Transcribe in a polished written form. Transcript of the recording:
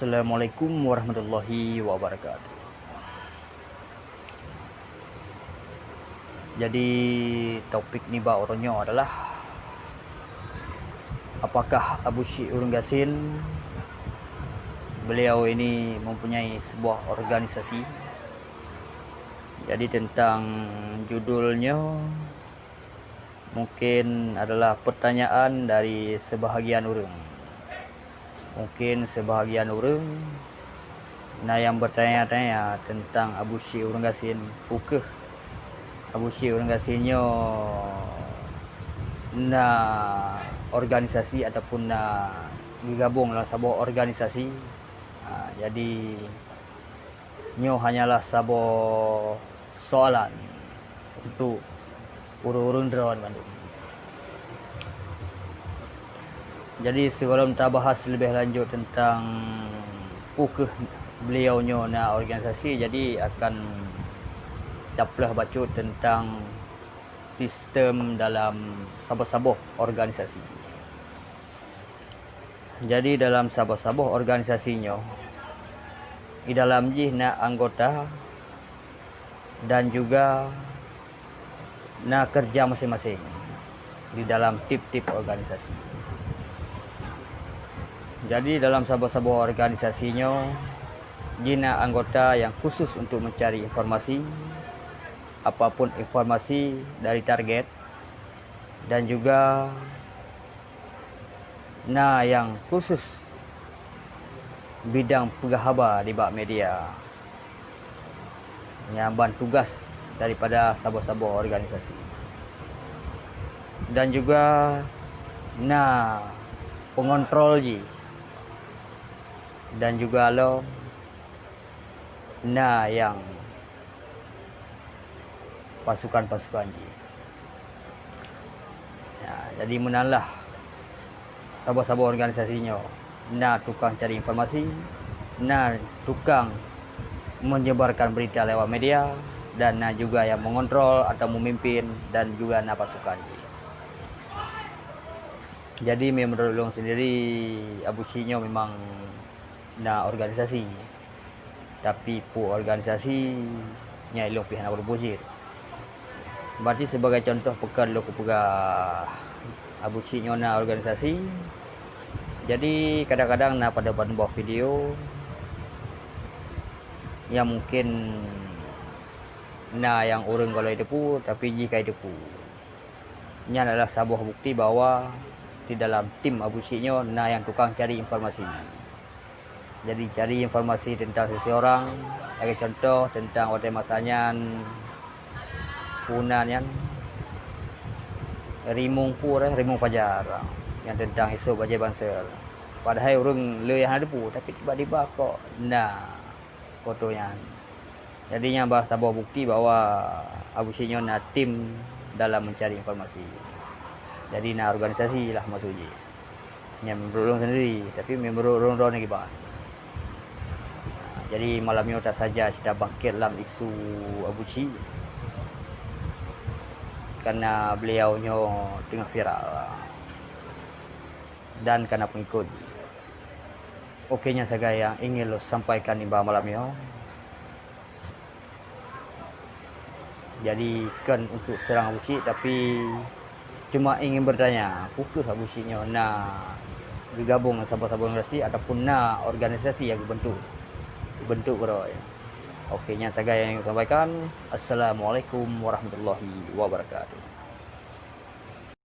Assalamualaikum warahmatullahi wabarakatuh. Jadi topik ni orangnya adalah apakah Abu Syih Urung Gassin beliau ini mempunyai sebuah organisasi. Jadi tentang judulnya mungkin adalah pertanyaan dari sebahagian orang. Mungkin sebahagian orang yang bertanya-tanya tentang Abu Syih Urung Gassin, pukeh Abu Syih Urung Gassinnya organisasi ataupun digabung dalam sebuah organisasi. Jadi nyo hanyalah sebuah soalan untuk urun-urun drawan Bandung. Jadi sebelum kita bahas lebih lanjut tentang pukeh beliau nyo organisasi, jadi akan daplah baca tentang sistem dalam sabah-sabah organisasi. Jadi dalam sabah-sabah organisasinya, di dalam jih anggota dan juga kerja masing-masing di dalam tip-tip organisasi. Jadi dalam sabah-sabah organisasinya, jina anggota yang khusus untuk mencari informasi, apapun informasi dari target, dan juga yang khusus bidang pegahaba di bak media, yang tugas daripada sabah-sabah organisasi, dan juga pengontrol ji, dan juga yang pasukan-pasukan ji. Jadi menalah sabah-sabah organisasinya, tukang cari informasi, tukang menyebarkan berita lewat media, dan juga yang mengontrol atau memimpin, dan juga pasukan ji. Jadi menurut long sendiri Abu Syihnya memang organisasi, tapi organisasi nya ilok pihak berbujit. Berarti sebagai contoh pekan lo pegah Abu Syihnya organisasi. Jadi kadang-kadang pada bawah video yang mungkin yang orang kalau depu, tapi jika depu ini adalah sebuah bukti bahwa di dalam tim Abu Syihnya yang tukang cari informasi. Jadi cari informasi tentang seseorang, bagi contoh tentang waktu masanya punan Rimung Fajar yang tentang isu bajai bansel. Padahal orang le yang ada pun, tapi tiba-tiba kok fotonya. Jadinya sebuah bukti bahwa Abu Syihnya tim dalam mencari informasi. Jadi organisasi lah maksudnya. Yang menurut sendiri, tapi menurut orang lagi bang. Jadi malamnya tak saja sudah bangkit dalam isu Abu Syih, karena beliaunya tengah viral dan karena pengikut. Okeynya saya yang ingin lo sampaikan di malamnya. Jadi kan untuk serang Abu Syih, tapi cuma ingin bertanya, pukul Abu Syihnya digabung dengan sabah-sabah organisasi ataupun organisasi yang bentuk bro. Okeynya saya yang ingin sampaikan. Assalamualaikum warahmatullahi wabarakatuh.